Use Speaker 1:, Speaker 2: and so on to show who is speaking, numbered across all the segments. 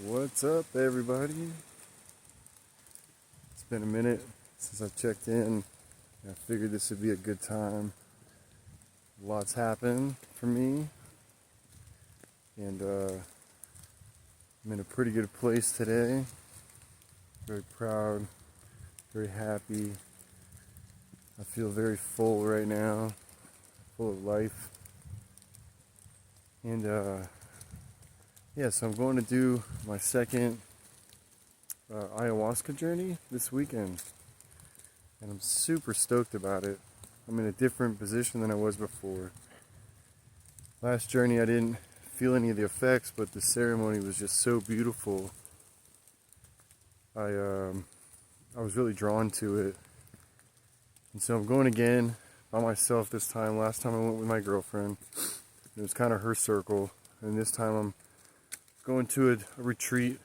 Speaker 1: What's up, everybody? It's been a minute since I checked in. I figured this would be a good time. Lots happened for me, and I'm in a pretty good place today. Very proud, very happy. I feel very full right now, full of life. And yeah, so I'm going to do my second ayahuasca journey this weekend, and I'm super stoked about it. I'm in a different position than I was before. Last journey I didn't feel any of the effects, but the ceremony was just so beautiful. I was really drawn to it, and so I'm going again by myself this time. Last time I went with my girlfriend. It was kind of her circle, and this time I'm going to a retreat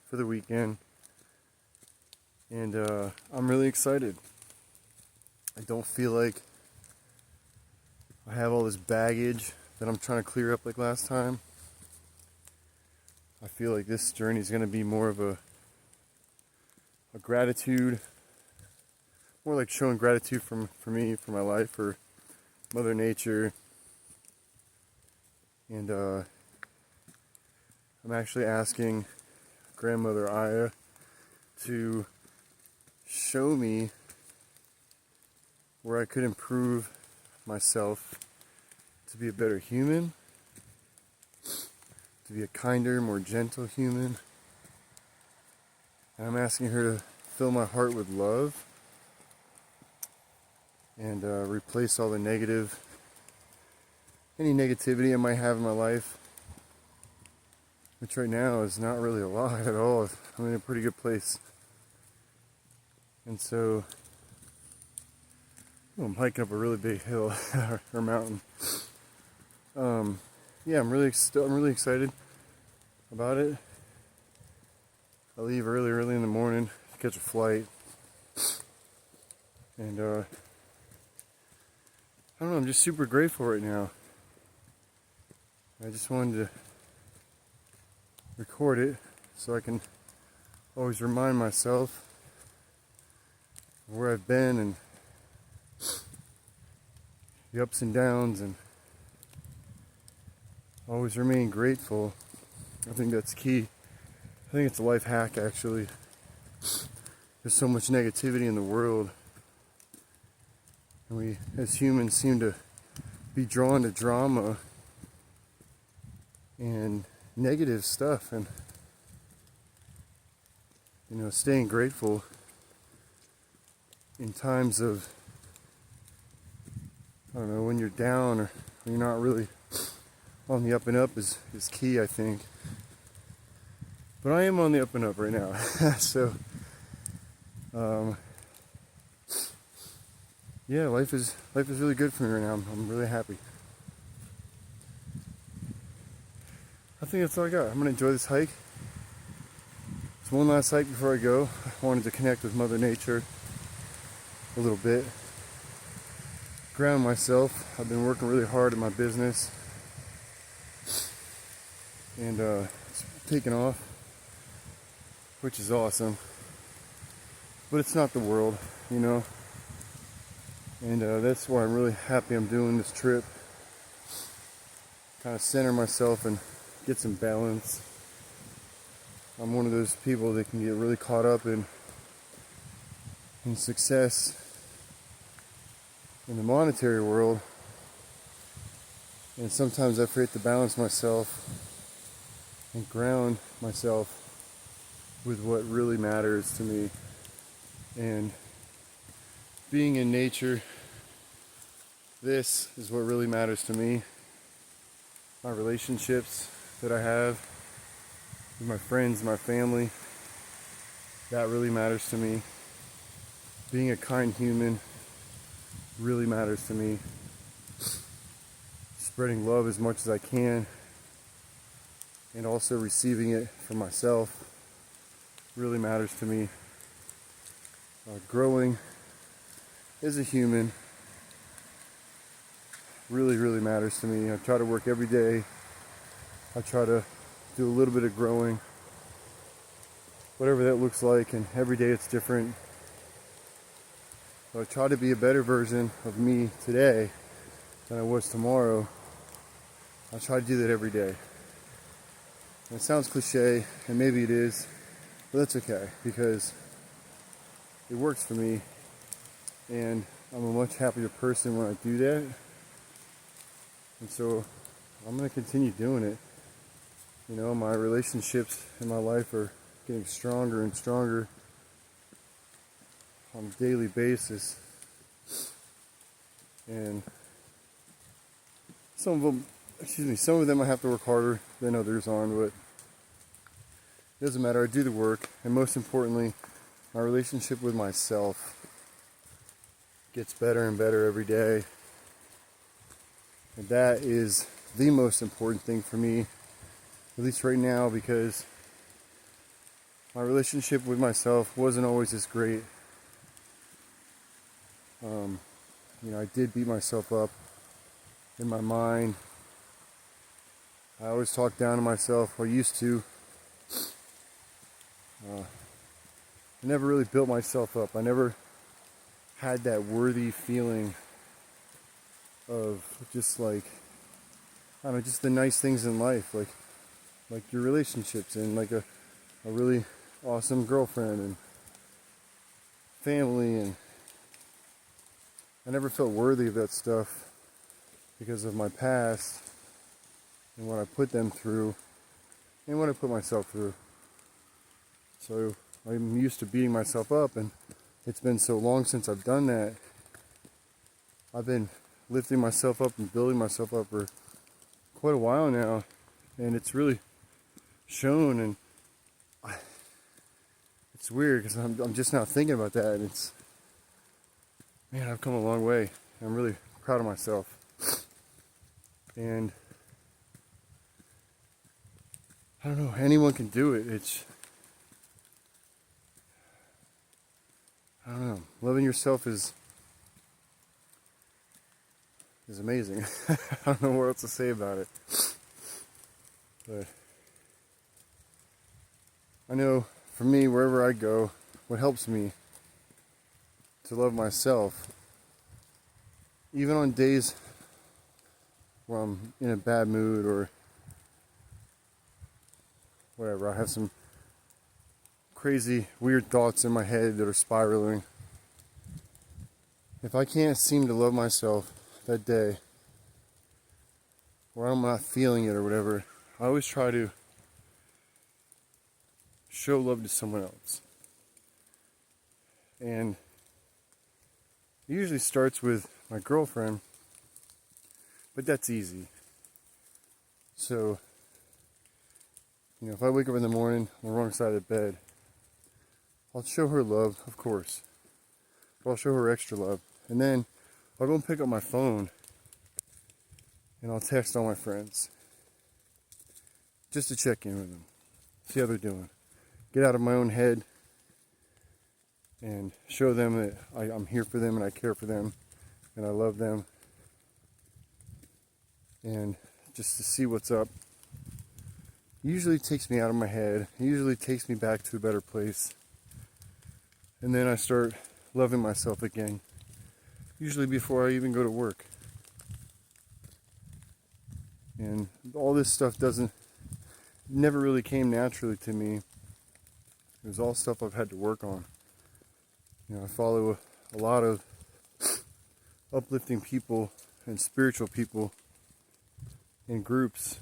Speaker 1: for the weekend, and I'm really excited. I don't feel like I have all this baggage that I'm trying to clear up like last time. I feel like this journey is going to be more of a gratitude, more like showing gratitude for me, for my life, for Mother Nature. And I'm actually asking Grandmother Aya to show me where I could improve myself to be a better human, to be a kinder, more gentle human. And I'm asking her to fill my heart with love and replace all the any negativity I might have in my life, which right now is not really a lot at all. I'm in a pretty good place. And so I'm hiking up a really big hill or mountain. Yeah, I'm really excited about it. I leave early in the morning to catch a flight, and I don't know. I'm just super grateful right now. I just wanted to record it so I can always remind myself of where I've been and the ups and downs, and always remain grateful. I think that's key. I think it's a life hack, actually. There's so much negativity in the world, and we as humans seem to be drawn to drama and negative stuff, and staying grateful in times of, I don't know, when you're down or when you're not really on the up and up is key, I think. But I am on the up and up right now. So yeah, life is really good for me right now. I'm really happy. I think that's all I got. I'm gonna enjoy this hike. It's one last hike before I go. I wanted to connect with Mother Nature a little bit, ground myself. I've been working really hard at my business, and it's taken off, which is awesome. But it's not the world, and that's why I'm really happy I'm doing this trip. Kind of center myself and get some balance. I'm one of those people that can get really caught up in success in the monetary world, and sometimes I forget to balance myself and ground myself with what really matters to me. And being in nature, this is what really matters to me. My relationships that I have with my friends, my family, that really matters to me. Being a kind human really matters to me. Spreading love as much as I can, and also receiving it from myself, really matters to me. Growing as a human really matters to me. I try to work every day. I try to do a little bit of growing whatever that looks like, and every day it's different. So I try to be a better version of me today than I was tomorrow. I try to do that every day. And it sounds cliche, and maybe it is, but that's okay because it works for me, and I'm a much happier person when I do that. And so I'm going to continue doing it. You know, my relationships in my life are getting stronger and stronger on a daily basis. And some of them I have to work harder than others on, but it doesn't matter. I do the work, and most importantly, my relationship with myself gets better and better every day. And that is the most important thing for me, at least right now, because my relationship with myself wasn't always as great. I did beat myself up in my mind. I always talked down to myself, or used to. I never really built myself up. I never had that worthy feeling of just like, I don't know, just the nice things in life, like your relationships and like a really awesome girlfriend and family, and I never felt worthy of that stuff because of my past and what I put them through and what I put myself through. So I'm used to beating myself up, and it's been so long since I've done that. I've been lifting myself up and building myself up for quite a while now, and it's really shown. And it's weird because I'm just now thinking about that, and man, I've come a long way. I'm really proud of myself. And I don't know, anyone can do it. I don't know, loving yourself is amazing. I don't know what else to say about it. But I know for me, wherever I go, what helps me to love myself, even on days where I'm in a bad mood or whatever, I have some crazy, weird thoughts in my head that are spiraling. If I can't seem to love myself that day, or I'm not feeling it or whatever, I always try to show love to someone else. And it usually starts with my girlfriend, but that's easy. So, if I wake up in the morning on the wrong side of the bed, I'll show her love, of course. But I'll show her extra love. And then I'll go and pick up my phone and I'll text all my friends just to check in with them, see how they're doing. Get out of my own head and show them that I'm here for them and I care for them and I love them. And just to see what's up. Usually takes me out of my head. Usually takes me back to a better place. And then I start loving myself again. Usually before I even go to work. And all this stuff never really came naturally to me. It was all stuff I've had to work on. I follow a lot of uplifting people and spiritual people in groups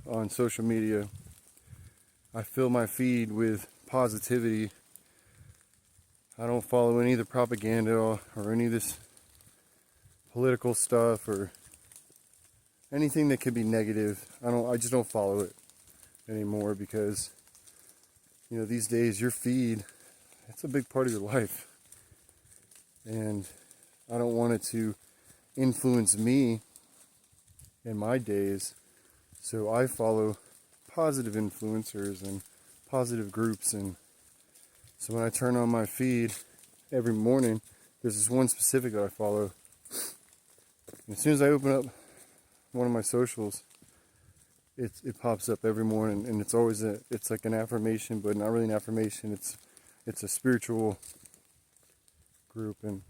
Speaker 1: on social media. I fill my feed with positivity. I don't follow any of the propaganda or any of this political stuff or anything that could be negative. I just don't follow it anymore because, these days your feed, it's a big part of your life. And I don't want it to influence me in my days. So I follow positive influencers and positive groups. And so when I turn on my feed every morning, there's this one specific that I follow. And as soon as I open up one of my socials, it pops up every morning, and it's always it's like an affirmation, but not really an affirmation. It's a spiritual group, and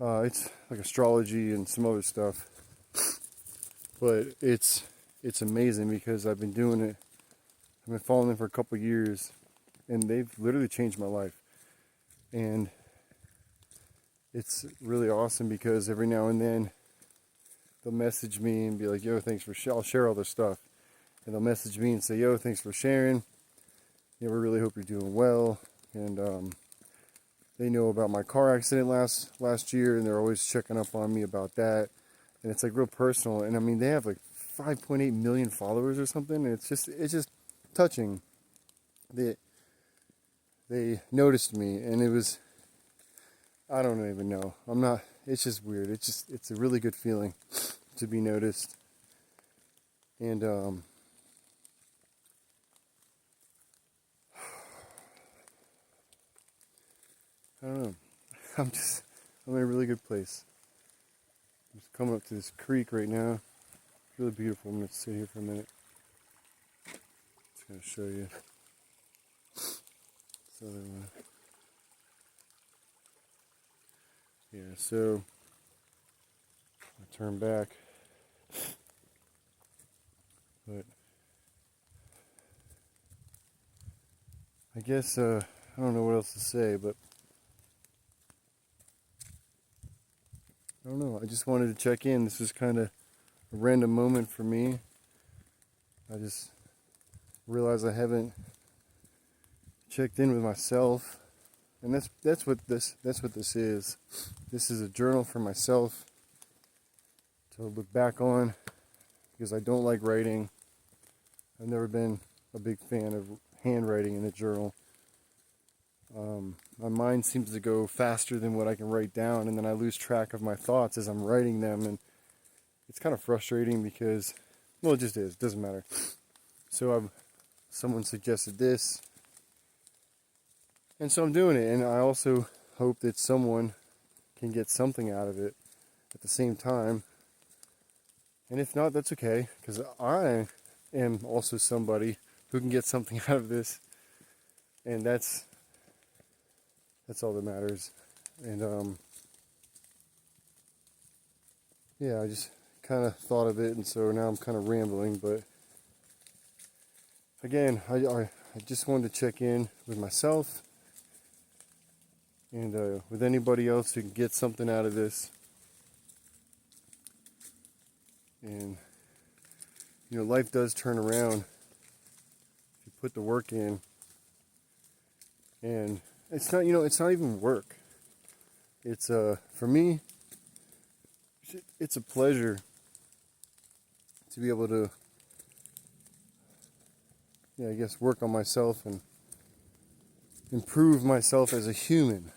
Speaker 1: it's like astrology and some other stuff. But it's amazing because I've been doing it. I've been following them for a couple years, and they've literally changed my life. And it's really awesome because every now and then they'll message me and be like, "Yo, thanks for I'll share all this stuff," and they'll message me and say, "Yo, thanks for sharing. We really hope you're doing well." And they know about my car accident last year, and they're always checking up on me about that. And it's like real personal. And I mean, they have like 5.8 million followers or something. And it's just touching. They noticed me, and it was, I don't even know. I'm not. It's just weird. It's a really good feeling to be noticed. And I don't know. I'm in a really good place. I'm just coming up to this creek right now. It's really beautiful. I'm gonna sit here for a minute. Just gonna show you. So yeah. So I turn back, but I guess I don't know what else to say, but I don't know. I just wanted to check in. This was kind of a random moment for me. I just realized I haven't checked in with myself, and that's what this is. This is a journal for myself to look back on because I don't like writing. I've never been a big fan of handwriting in a journal. My mind seems to go faster than what I can write down, and then I lose track of my thoughts as I'm writing them, and it's kind of frustrating because, well, it just is. It doesn't matter. So someone suggested this, and so I'm doing it, and I also hope that someone can get something out of it at the same time. And if not, that's okay, because I am also somebody who can get something out of this, and that's all that matters. And yeah, I just kind of thought of it, and so now I'm kind of rambling, but again, I just wanted to check in with myself and with anybody else who can get something out of this. And life does turn around if you put the work in, and it's not even work. It's for me, it's a pleasure to be able to, I guess, work on myself and improve myself as a human.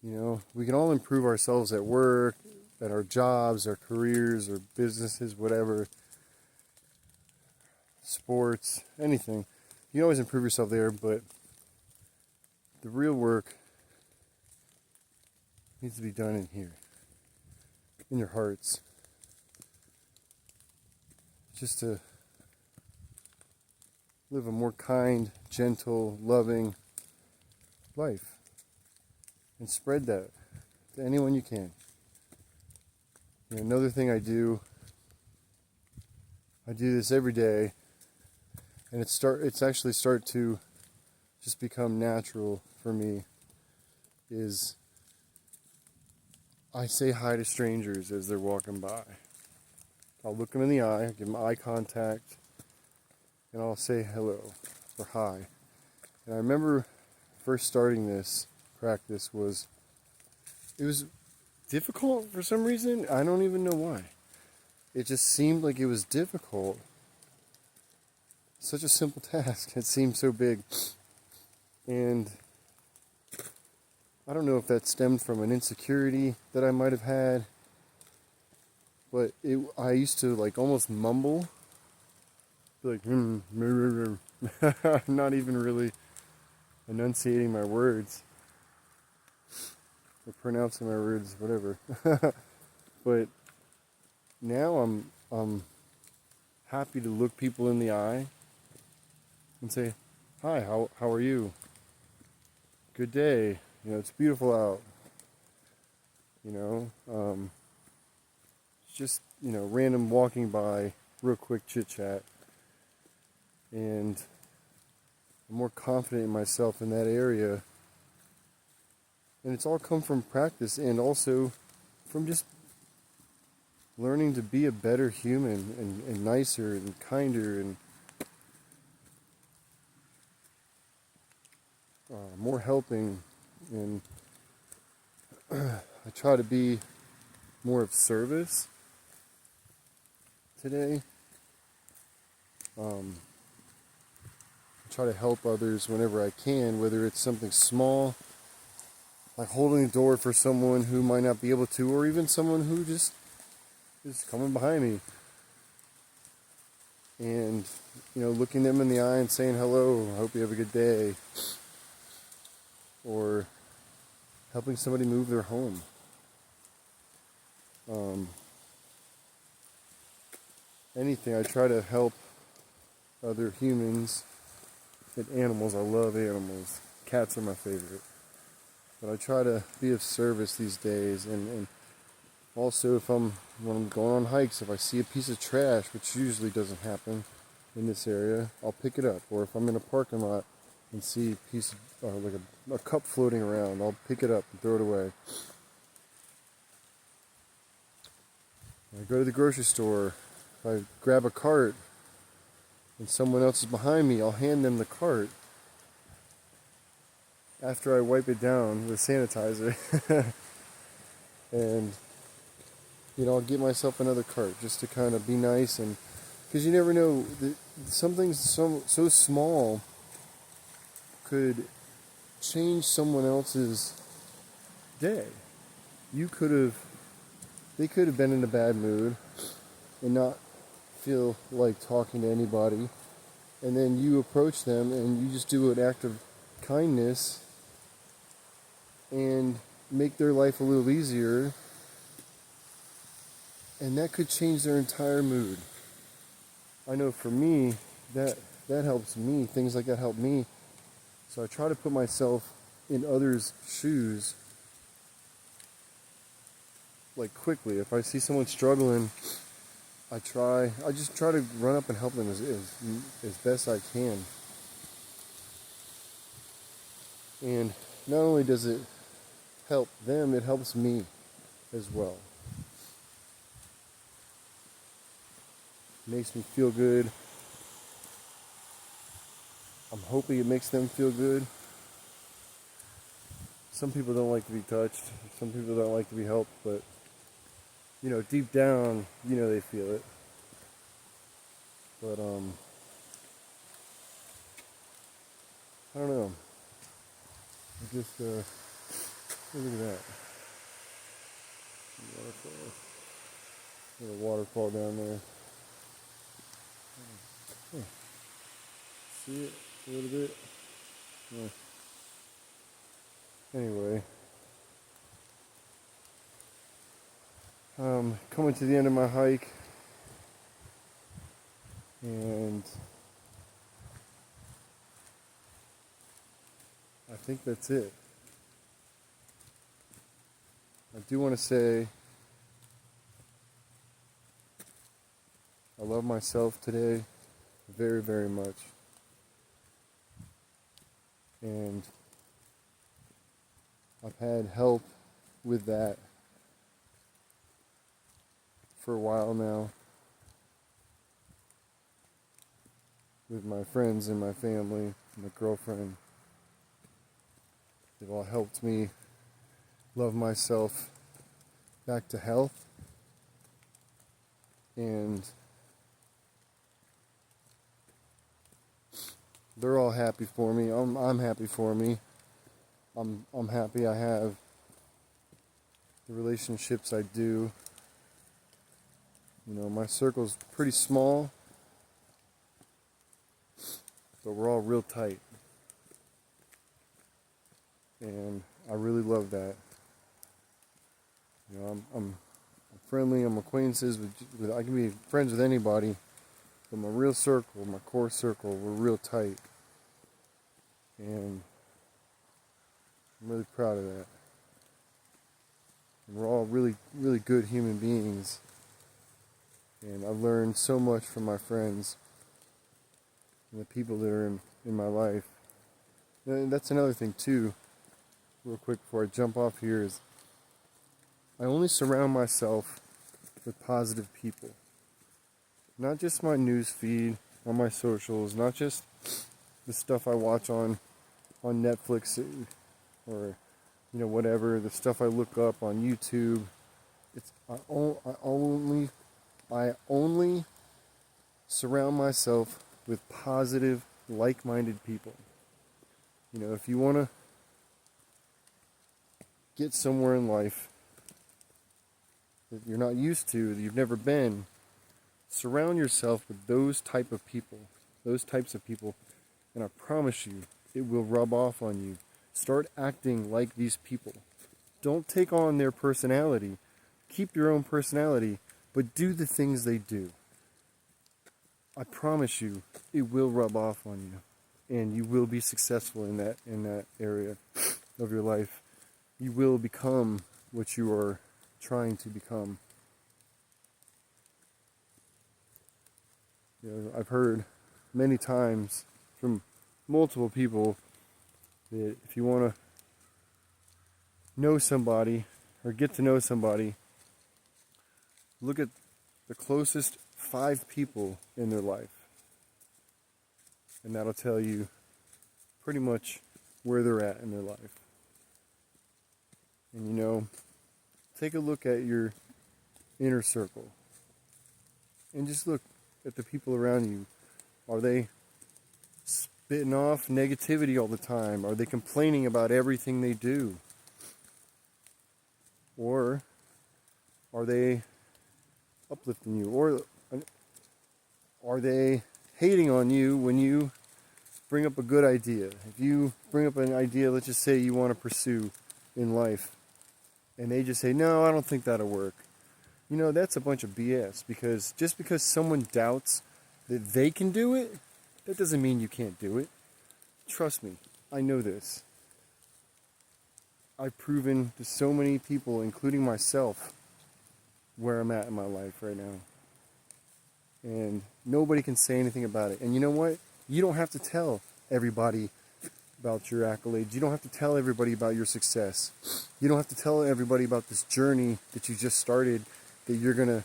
Speaker 1: We can all improve ourselves at work, at our jobs, our careers, or businesses, whatever, sports, anything. You can always improve yourself there, but the real work needs to be done in here, in your hearts, just to live a more kind, gentle, loving life, and spread that to anyone you can. Another thing I do this every day, and it's actually start to just become natural for me, is I say hi to strangers as they're walking by. I'll look them in the eye, give them eye contact, and I'll say hello or hi. And I remember first starting this practice it was difficult for some reason. I don't even know why. It just seemed like it was difficult. Such a simple task. It seemed so big. And I don't know if that stemmed from an insecurity that I might have had, but I used to like almost mumble, be like, not even really enunciating my words or pronouncing my words, whatever. But now I'm happy to look people in the eye and say, "Hi, how are you? Good day. It's beautiful out." You know, it's just random walking by, real quick chit chat, and I'm more confident in myself in that area. And it's all come from practice and also from just learning to be a better human and nicer and kinder and more helping. And I try to be more of service today. I try to help others whenever I can, whether it's something small, like holding the door for someone who might not be able to, or even someone who just is coming behind me. And, looking them in the eye and saying hello, I hope you have a good day. Or helping somebody move their home. Anything, I try to help other humans and animals. I love animals. Cats are my favorite. But I try to be of service these days. And also when I'm going on hikes, if I see a piece of trash, which usually doesn't happen in this area, I'll pick it up. Or if I'm in a parking lot and see a piece of, like a cup floating around, I'll pick it up and throw it away. I go to the grocery store, if I grab a cart and someone else is behind me, I'll hand them the cart after I wipe it down with sanitizer. And I'll get myself another cart just to kind of be nice, and because you never know, something so small could change someone else's day. They could have been in a bad mood and not feel like talking to anybody, and then you approach them and you just do an act of kindness and make their life a little easier, and that could change their entire mood. I know for me, that helps me. Things like that help me. So I try to put myself in others' shoes, like quickly. If I see someone struggling, I just try to run up and help them as best I can. And not only does it help them, it helps me as well. It makes me feel good. I'm hoping it makes them feel good. Some people don't like to be touched. Some people don't like to be helped, but deep down, they feel it. But I don't know. I just look at that. Waterfall. There's a waterfall down there. Huh. See it a little bit? Yeah. Anyway. Coming to the end of my hike. And I think that's it. I do want to say I love myself today very, very much. And I've had help with that for a while now, with my friends and my family, my girlfriend. They've all helped me love myself back to health, and they're all happy for me. I'm happy for me. I'm happy I have the relationships I do. My circle's pretty small, but we're all real tight. And I really love that. I'm friendly. I'm acquaintances with. I can be friends with anybody, But my real circle, my core circle, we're real tight. And I'm really proud of that. And we're all really, really good human beings. And I've learned so much from my friends and the people that are in my life. And that's another thing too, real quick before I jump off here, is I only surround myself with positive people. Not just my news feed, on my socials, not just the stuff I watch on Netflix or whatever, the stuff I look up on YouTube. I only surround myself with positive, like-minded people. If you want to get somewhere in life that you're not used to, that you've never been, surround yourself with those types of people, and I promise you, it will rub off on you. Start acting like these people. Don't take on their personality. Keep your own personality, but do the things they do. I promise you, it will rub off on you, and you will be successful in that area of your life. You will become what you are trying to become. I've heard many times from multiple people that if you want to know somebody or get to know somebody, look at the closest 5 people in their life. And that'll tell you pretty much where they're at in their life. And take a look at your inner circle. And just look at the people around you. Are they spitting off negativity all the time? Are they complaining about everything they do? Or are they uplifting you? Or are they hating on you when you bring up a good idea? If you bring up an idea, let's just say you want to pursue in life, and they just say, no, I don't think that'll work. That's a bunch of BS, because just because someone doubts that they can do it, that doesn't mean you can't do it. Trust me, I know this. I've proven to so many people, including myself, where I'm at in my life right now. And nobody can say anything about it. And you know what? You don't have to tell everybody about your accolades. You don't have to tell everybody about your success. You don't have to tell everybody about this journey that you just started, that you're gonna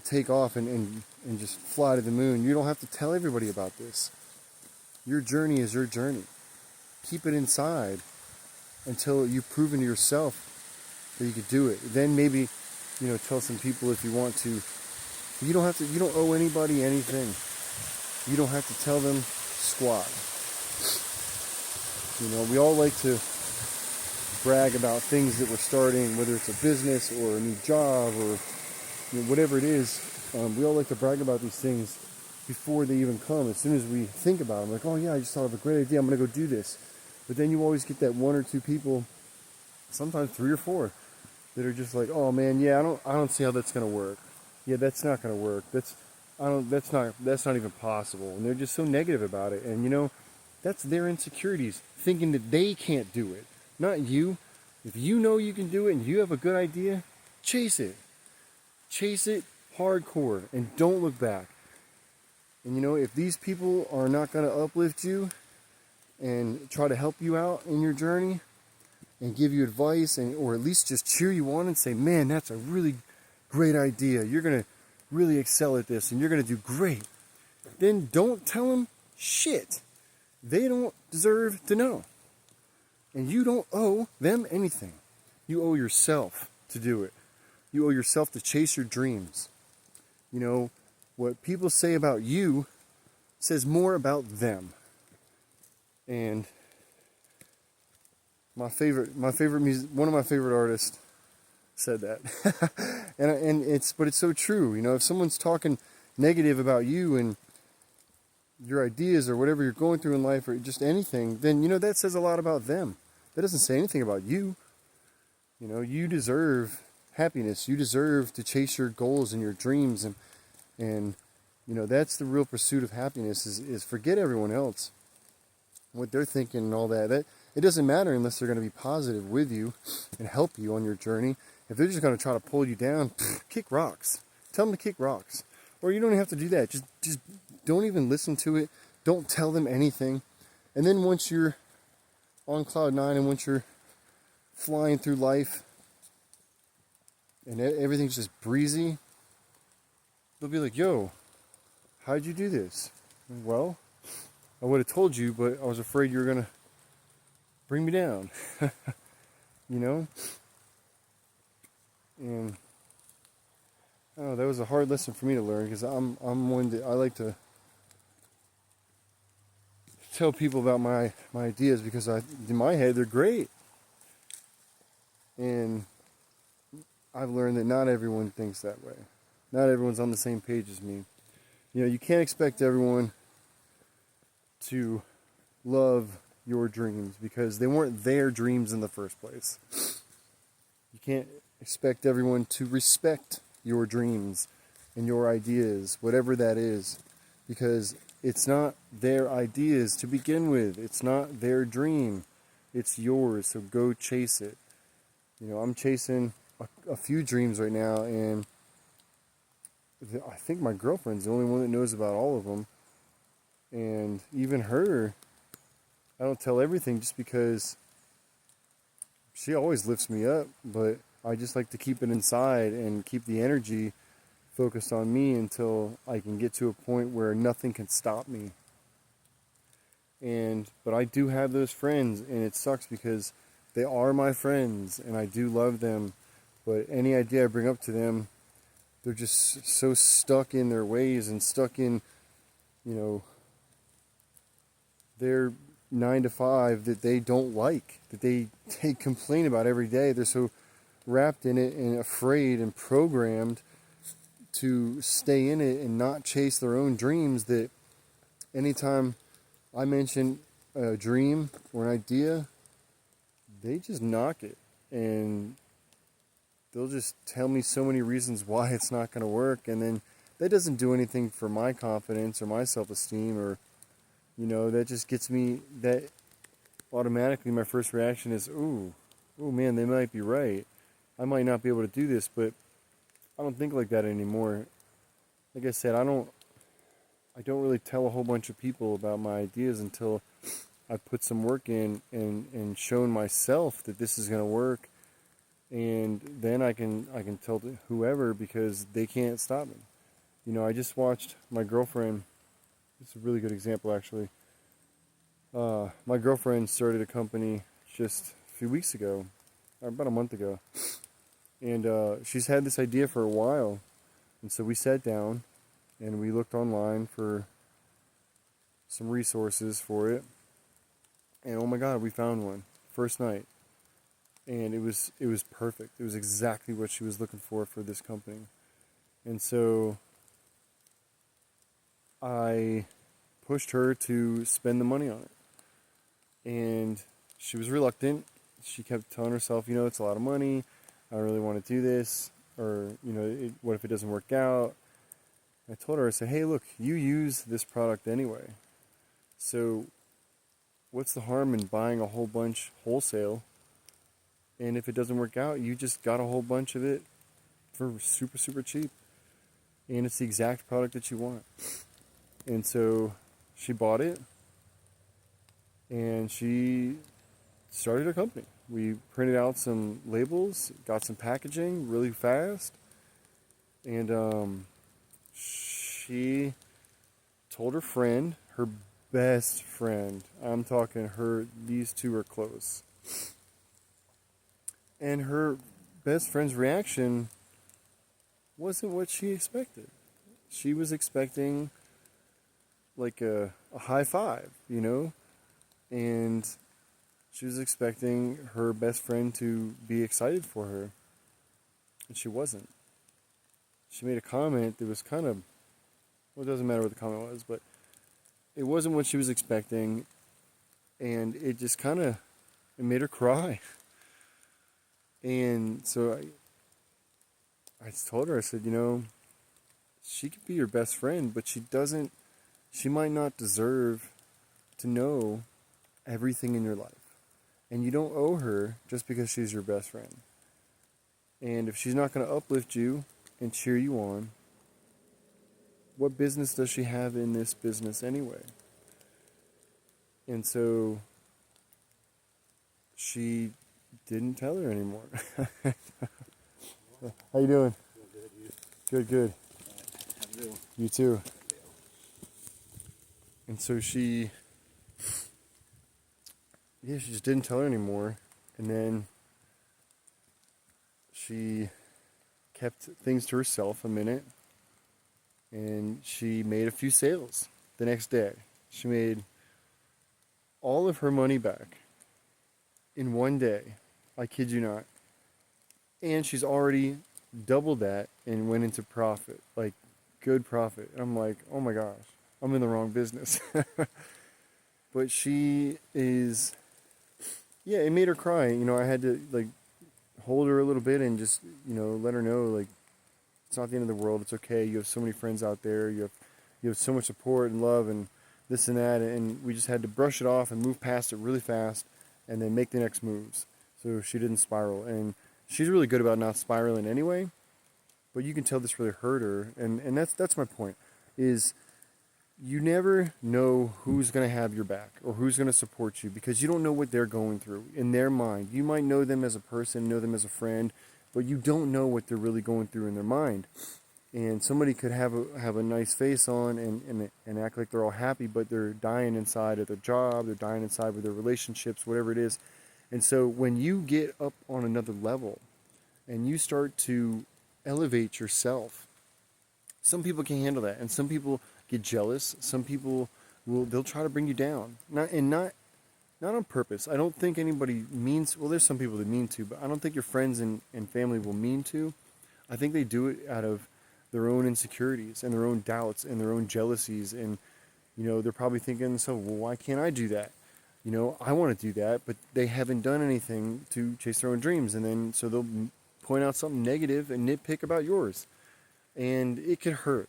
Speaker 1: take off and just fly to the moon. You don't have to tell everybody about this. Your journey is your journey. Keep it inside until you've proven to yourself that you could do it. Then maybe, tell some people if you want to. You don't owe anybody anything. You don't have to tell them squat. We all like to brag about things that we're starting, whether it's a business or a new job or whatever it is. We all like to brag about these things before they even come. As soon as we think about them, like, oh yeah, I just thought of a great idea, I'm going to go do this. But then you always get that 1 or 2 people, sometimes 3 or 4, that are just like, oh man, yeah, I don't see how that's going to work. Yeah, that's not going to work. That's not even possible. And they're just so negative about it. And that's their insecurities, thinking that they can't do it, not you. If you know you can do it and you have a good idea, chase it. Chase it hardcore and don't look back. And if these people are not going to uplift you and try to help you out in your journey and give you advice, or at least just cheer you on and say, man, that's a really great idea. You're going to really excel at this and you're going to do great. Then don't tell them shit. They don't deserve to know. And you don't owe them anything. You owe yourself to do it. You owe yourself to chase your dreams. What people say about you says more about them. And one of my favorite artists said that. But it's so true. If someone's talking negative about you and your ideas or whatever you're going through in life or just anything, then that says a lot about them. That doesn't say anything about you. You deserve happiness. You deserve to chase your goals and your dreams and That's the real pursuit of happiness is forget everyone else, what they're thinking and all that. That it doesn't matter unless they're going to be positive with you and help you on your journey. If they're just going to try to pull you down, kick rocks. Tell them to kick rocks. Or you don't even have to do that. Just don't even listen to it. Don't tell them anything. And then once you're on cloud nine and once you're flying through life and everything's just breezy, they'll be like, yo, how'd you do this? Well, I would have told you, but I was afraid you were going to bring me down. you know? And I don't know, that was a hard lesson for me to learn because I'm one that I like to tell people about my ideas because in my head they're great. And I've learned that not everyone thinks that way. Not everyone's on the same page as me. You can't expect everyone to love your dreams because they weren't their dreams in the first place. You can't expect everyone to respect your dreams and your ideas, whatever that is, because it's not their ideas to begin with. It's not their dream. It's yours, so go chase it. I'm chasing a few dreams right now, and I think my girlfriend's the only one that knows about all of them. And even her, I don't tell everything just because she always lifts me up, but I just like to keep it inside and keep the energy focused on me until I can get to a point where nothing can stop me. But I do have those friends, and it sucks because they are my friends and I do love them, but any idea I bring up to them, they're just so stuck in their ways and stuck in, their 9 to 5 that they don't like, that they complain about every day. They're so wrapped in it and afraid and programmed to stay in it and not chase their own dreams that anytime I mention a dream or an idea, they just knock it. And they'll just tell me so many reasons why it's not going to work. And then that doesn't do anything for my confidence or my self-esteem or, that just gets me, that automatically my first reaction is, oh man, they might be right. I might not be able to do this, but I don't think like that anymore. Like I said, I don't really tell a whole bunch of people about my ideas until I've put some work in and shown myself that this is going to work. And then I can tell whoever because they can't stop me. I just watched my girlfriend. It's a really good example, actually. My girlfriend started a company just a few weeks ago, or about a month ago. And she's had this idea for a while. And so we sat down and we looked online for some resources for it. And oh my God, we found one first night. And it was perfect. It was exactly what she was looking for this company. And so I pushed her to spend the money on it. And she was reluctant. She kept telling herself, it's a lot of money. I don't really want to do this. Or, what if it doesn't work out? I told her, I said, hey, look, you use this product anyway. So what's the harm in buying a whole bunch wholesale? And if it doesn't work out, you just got a whole bunch of it for super, super cheap. And it's the exact product that you want. And so she bought it. And she started a company. We printed out some labels, got some packaging really fast. And she told her friend, her best friend, I'm talking these two are close. And her best friend's reaction wasn't what she expected. She was expecting like a high five, and she was expecting her best friend to be excited for her. And she wasn't. She made a comment that was kind of, well, it doesn't matter what the comment was, but it wasn't what she was expecting. And it just kind of, it made her cry. And so I told her, I said, she could be your best friend, but she might not deserve to know everything in your life. And you don't owe her just because she's your best friend. And if she's not going to uplift you and cheer you on, what business does she have in this business anyway? And so she didn't tell her anymore. How you doing? Good, good. You too. And so she just didn't tell her anymore. And then she kept things to herself a minute. And she made a few sales the next day. She made all of her money back in one day. I kid you not. And she's already doubled that and went into profit, like good profit. And I'm like, oh my gosh, I'm in the wrong business. But she is, yeah, it made her cry. You know, I had to like hold her a little bit and just, you know, let her know like it's not the end of the world. It's okay. You have so many friends out there. You have so much support and love and this and that. And we just had to brush it off and move past it really fast and then make the next moves so she didn't spiral. And she's really good about not spiraling anyway. But you can tell this really hurt her. And that's my point is you never know who's going to have your back or who's going to support you because you don't know what they're going through in their mind. You might know them as a person, know them as a friend, but you don't know what they're really going through in their mind. And somebody could have a nice face on and act like they're all happy, but they're dying inside at their job, they're dying inside with their relationships, whatever it is. And so when you get up on another level and you start to elevate yourself, some people can handle that, and some people get jealous. Some people they'll try to bring you down, not on purpose. I don't think anybody means. Well, there's some people that mean to, but I don't think your friends and family will mean to. I think they do it out of their own insecurities and their own doubts and their own jealousies, and you know they're probably thinking, so well, why can't I do that? You know, I want to do that, but they haven't done anything to chase their own dreams, and then so they'll point out something negative and nitpick about yours, and it could hurt.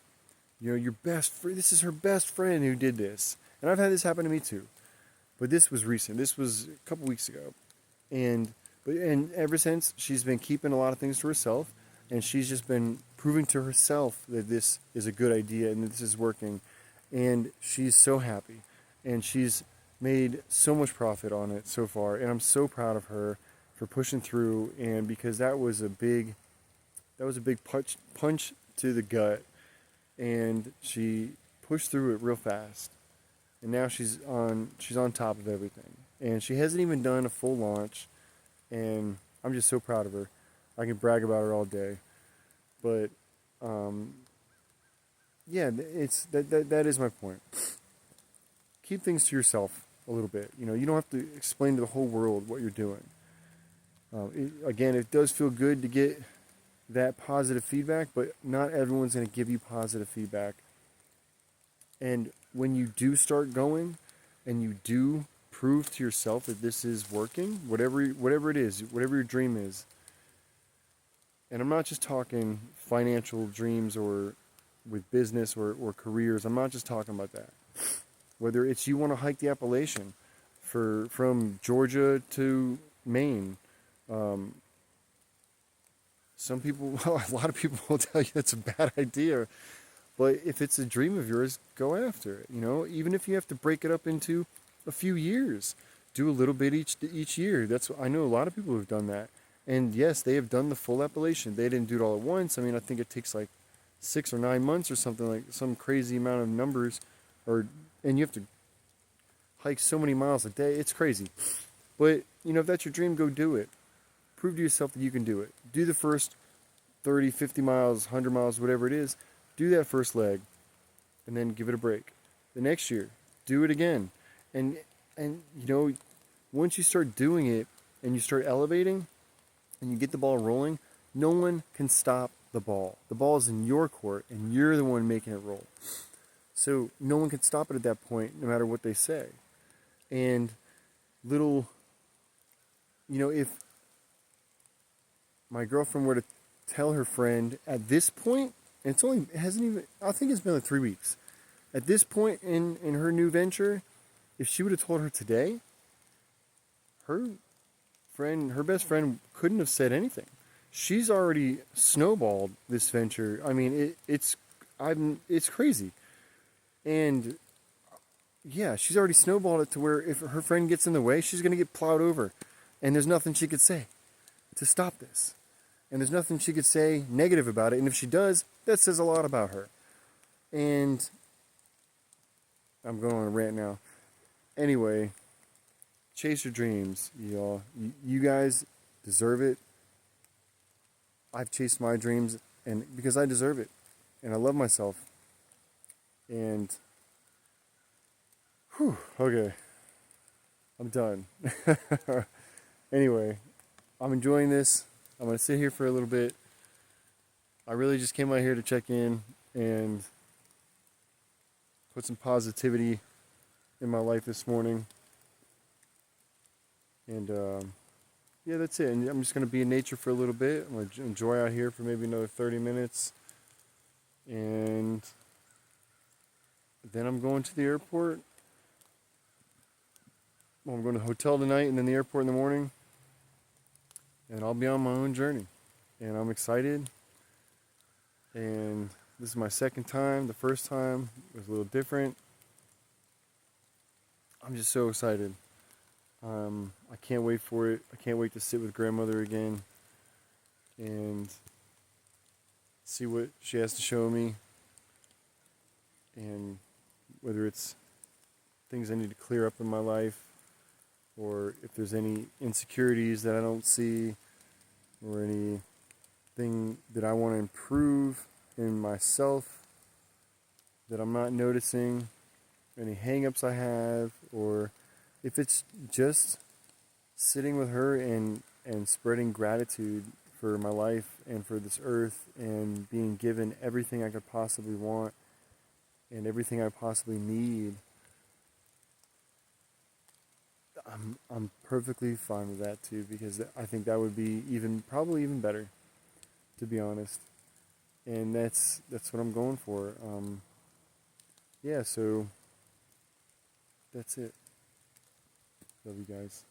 Speaker 1: You know, your best friend, this is her best friend who did this. And I've had this happen to me too. But this was recent. This was a couple weeks ago. And ever since, she's been keeping a lot of things to herself. And she's just been proving to herself that this is a good idea and that this is working. And she's so happy. And she's made so much profit on it so far. And I'm so proud of her for pushing through. And because that was a big punch to the gut. And she pushed through it real fast. And now she's on top of everything. And she hasn't even done a full launch. And I'm just so proud of her. I can brag about her all day. But yeah, it's that is my point. Keep things to yourself a little bit. You know, you don't have to explain to the whole world what you're doing. Again, it does feel good to get that positive feedback, but not everyone's going to give you positive feedback. And when you do start going and you do prove to yourself that this is working, whatever it is, whatever your dream is, and I'm not just talking financial dreams or with business or careers, I'm not just talking about that. Whether it's you want to hike the Appalachian from Georgia to Maine, some people, well, a lot of people will tell you that's a bad idea. But if it's a dream of yours, go after it. You know, even if you have to break it up into a few years, do a little bit each year. I know a lot of people who've done that. And yes, they have done the full Appalachian. They didn't do it all at once. I mean, I think it takes like 6 or 9 months or something, like some crazy amount of numbers, and you have to hike so many miles a day. It's crazy. But you know, if that's your dream, go do it. Prove to yourself that you can do it. Do the first 30, 50 miles, 100 miles, whatever it is. Do that first leg and then give it a break. The next year, do it again. And you know, once you start doing it and you start elevating and you get the ball rolling, no one can stop the ball. The ball is in your court and you're the one making it roll. So no one can stop it at that point, no matter what they say. And you know, if my girlfriend were to tell her friend at this point, And it hasn't even, I think it's been like 3 weeks. At this point in her new venture, if she would have told her today, her her best friend couldn't have said anything. She's already snowballed this venture. I mean, it's crazy. And yeah, she's already snowballed it to where if her friend gets in the way, she's going to get plowed over. And there's nothing she could say to stop this. And there's nothing she could say negative about it. And if she does, that says a lot about her. And I'm going on a rant now. Anyway, chase your dreams, y'all. You guys deserve it. I've chased my dreams and because I deserve it. And I love myself. And whew, okay. I'm done. Anyway, I'm enjoying this. I'm going to sit here for a little bit. I really just came out here to check in and put some positivity in my life this morning. And yeah, that's it. And I'm just going to be in nature for a little bit. I'm going to enjoy out here for maybe another 30 minutes. And then I'm going to the airport. Well, I'm going to the hotel tonight and then the airport in the morning. And I'll be on my own journey. And I'm excited. And this is my second time. The first time was a little different. I'm just so excited. I can't wait for it. I can't wait to sit with grandmother again and see what she has to show me. And whether it's things I need to clear up in my life or if there's any insecurities that I don't see or anything that I want to improve in myself that I'm not noticing, any hang-ups I have, or if it's just sitting with her and spreading gratitude for my life and for this earth and being given everything I could possibly want and everything I possibly need, I'm perfectly fine with that too, because I think that would be probably even better, to be honest. And that's what I'm going for. Yeah, so that's it. Love you guys.